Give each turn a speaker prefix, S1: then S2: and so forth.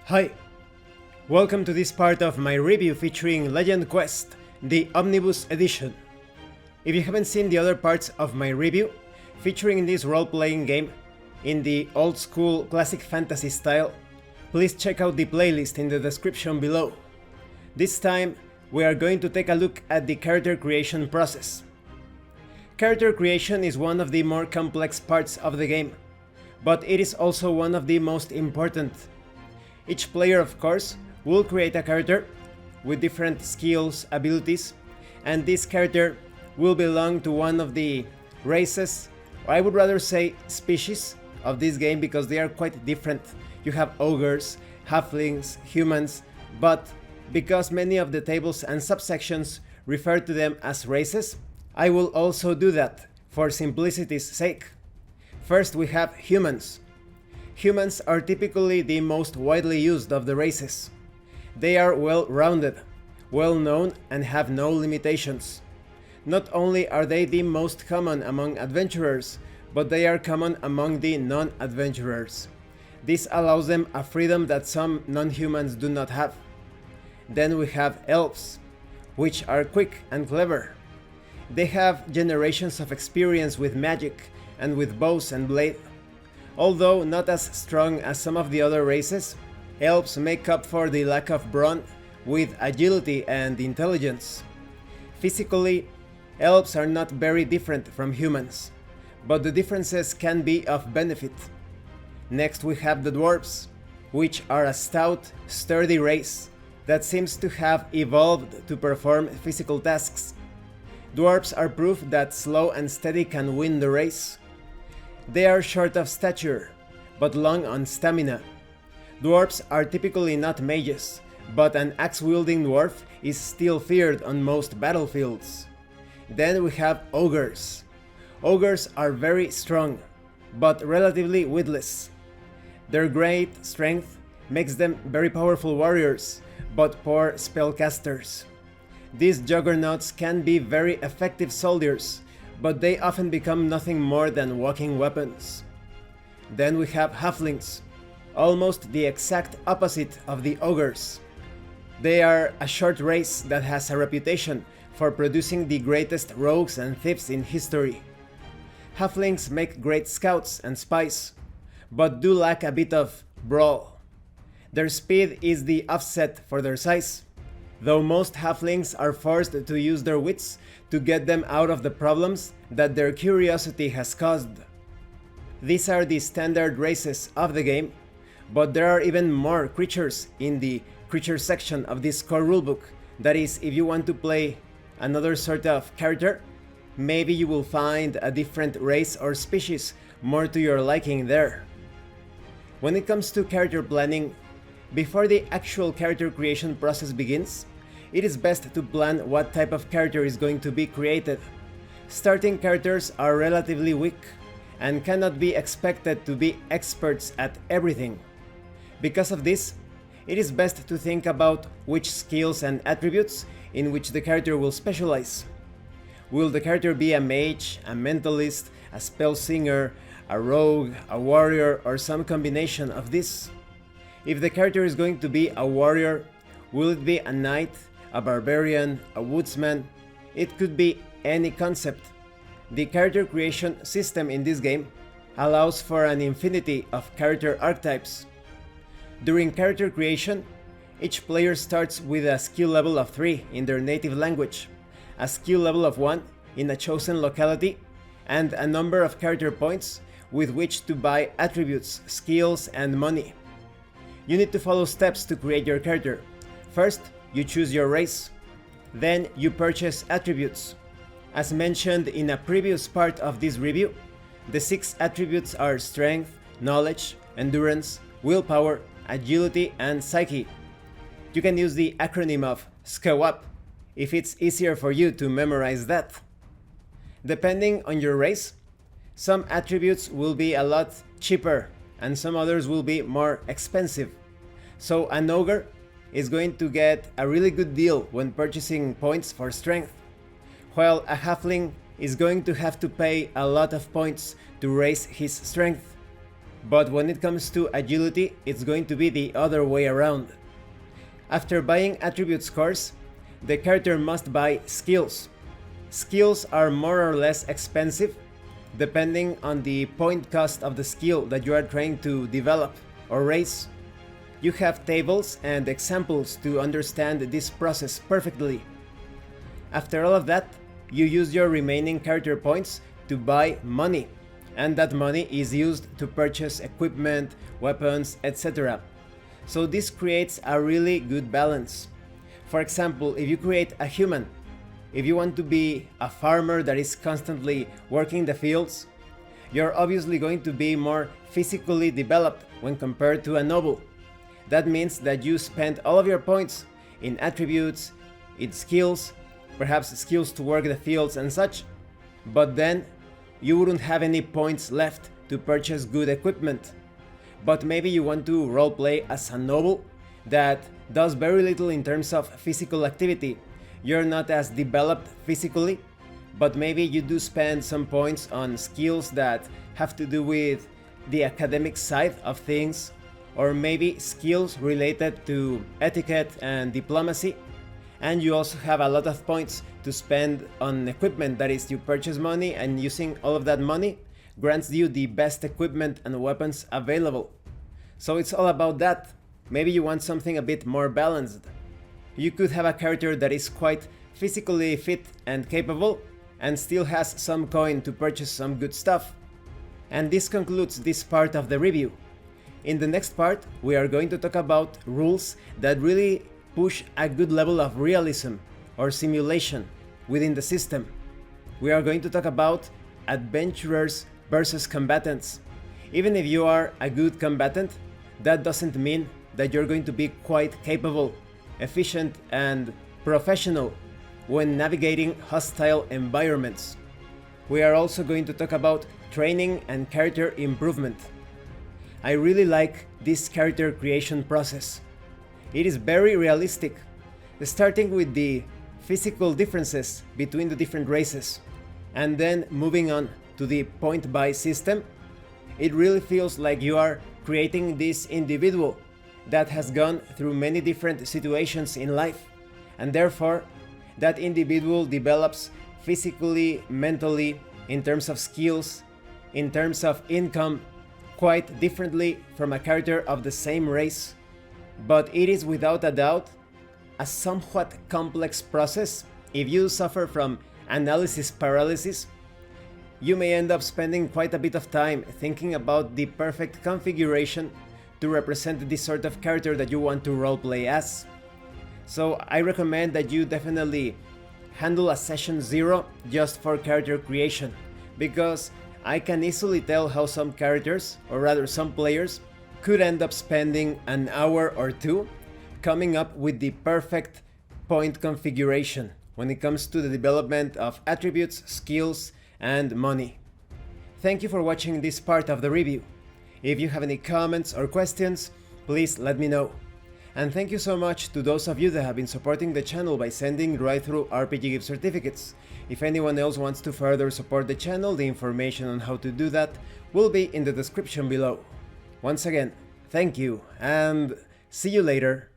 S1: Hi, welcome to this part of my review featuring Legend Quest, the Omnibus Edition. If you haven't seen the other parts of my review, featuring this role-playing game in the old-school classic fantasy style, please check out the playlist in the description below. This time, we are going to take a look at the character creation process. Character creation is one of the more complex parts of the game, but it is also one of the most important. Each player, of course, will create a character with different skills, abilities, and this character will belong to one of the races, or I would rather say species, of this game because they are quite different. You have ogres, halflings, humans, but because many of the tables and subsections refer to them as races, I will also do that for simplicity's sake. First we have humans. Humans are typically the most widely used of the races. They are well-rounded, well-known, and have no limitations. Not only are they the most common among adventurers, but they are common among the non-adventurers. This allows them a freedom that some non-humans do not have. Then we have elves, which are quick and clever. They have generations of experience with magic and with bows and blades. Although not as strong as some of the other races, elves make up for the lack of brawn with agility and intelligence. Physically, elves are not very different from humans, but the differences can be of benefit. Next we have the dwarves, which are a stout, sturdy race that seems to have evolved to perform physical tasks. Dwarves are proof that slow and steady can win the race. They are short of stature, but long on stamina. Dwarves are typically not mages, but an axe-wielding dwarf is still feared on most battlefields. Then we have ogres. Ogres are very strong, but relatively witless. Their great strength makes them very powerful warriors, but poor spellcasters. These juggernauts can be very effective soldiers, but they often become nothing more than walking weapons. Then we have halflings, almost the exact opposite of the ogres. They are a short race that has a reputation for producing the greatest rogues and thieves in history. Halflings make great scouts and spies, but do lack a bit of brawl. Their speed is the offset for their size, though most halflings are forced to use their wits to get them out of the problems that their curiosity has caused. These are the standard races of the game, but there are even more creatures in the creature section of this core rulebook. That is, if you want to play another sort of character, maybe you will find a different race or species more to your liking there. When it comes to character planning, before the actual character creation process begins, it is best to plan what type of character is going to be created. Starting characters are relatively weak and cannot be expected to be experts at everything. Because of this, it is best to think about which skills and attributes in which the character will specialize. Will the character be a mage, a mentalist, a spell singer, a rogue, a warrior, or some combination of this? If the character is going to be a warrior, will it be a knight, a barbarian, a woodsman? It could be any concept. The character creation system in this game allows for an infinity of character archetypes. During character creation, each player starts with a skill level of 3 in their native language, a skill level of 1 in a chosen locality, and a number of character points with which to buy attributes, skills, and money. You need to follow steps to create your character. First, you choose your race. Then you purchase attributes. As mentioned in a previous part of this review, the 6 attributes are strength, knowledge, endurance, willpower, agility, and psyche. You can use the acronym of SCOUP if it's easier for you to memorize that. Depending on your race, some attributes will be a lot cheaper and some others will be more expensive. So an ogre is going to get a really good deal when purchasing points for strength, while a halfling is going to have to pay a lot of points to raise his strength. But when it comes to agility, it's going to be the other way around. After buying attribute scores, the character must buy skills. Skills are more or less expensive, depending on the point cost of the skill that you are trying to develop or raise. You have tables and examples to understand this process perfectly. After all of that, you use your remaining character points to buy money, and that money is used to purchase equipment, weapons, etc. So this creates a really good balance. For example, if you create a human, if you want to be a farmer that is constantly working the fields, you're obviously going to be more physically developed when compared to a noble. That means that you spend all of your points in attributes, in skills, perhaps skills to work the fields and such, but then you wouldn't have any points left to purchase good equipment. But maybe you want to roleplay as a noble that does very little in terms of physical activity. You're not as developed physically, but maybe you do spend some points on skills that have to do with the academic side of things, or maybe skills related to etiquette and diplomacy, and you also have a lot of points to spend on equipment. That is, you purchase money, and using all of that money grants you the best equipment and weapons available. So it's all about that. Maybe you want something a bit more balanced. You could have a character that is quite physically fit and capable, and still has some coin to purchase some good stuff. And this concludes this part of the review. In the next part, we are going to talk about rules that really push a good level of realism or simulation within the system. We are going to talk about adventurers versus combatants. Even if you are a good combatant, that doesn't mean that you're going to be quite capable, efficient, and professional when navigating hostile environments. We are also going to talk about training and character improvement. I really like this character creation process. It is very realistic, starting with the physical differences between the different races, and then moving on to the point buy system. It really feels like you are creating this individual that has gone through many different situations in life, and therefore that individual develops physically, mentally, in terms of skills, in terms of income, quite differently from a character of the same race. But it is without a doubt a somewhat complex process. If you suffer from analysis paralysis, you may end up spending quite a bit of time thinking about the perfect configuration to represent the sort of character that you want to roleplay as. So I recommend that you definitely handle a session 0 just for character creation, because I can easily tell how some characters, or rather some players, could end up spending an hour or two coming up with the perfect point configuration when it comes to the development of attributes, skills, and money. Thank you for watching this part of the review. If you have any comments or questions, please let me know. And thank you so much to those of you that have been supporting the channel by sending right through RPG gift certificates. If anyone else wants to further support the channel, the information on how to do that will be in the description below. Once again, thank you, and see you later.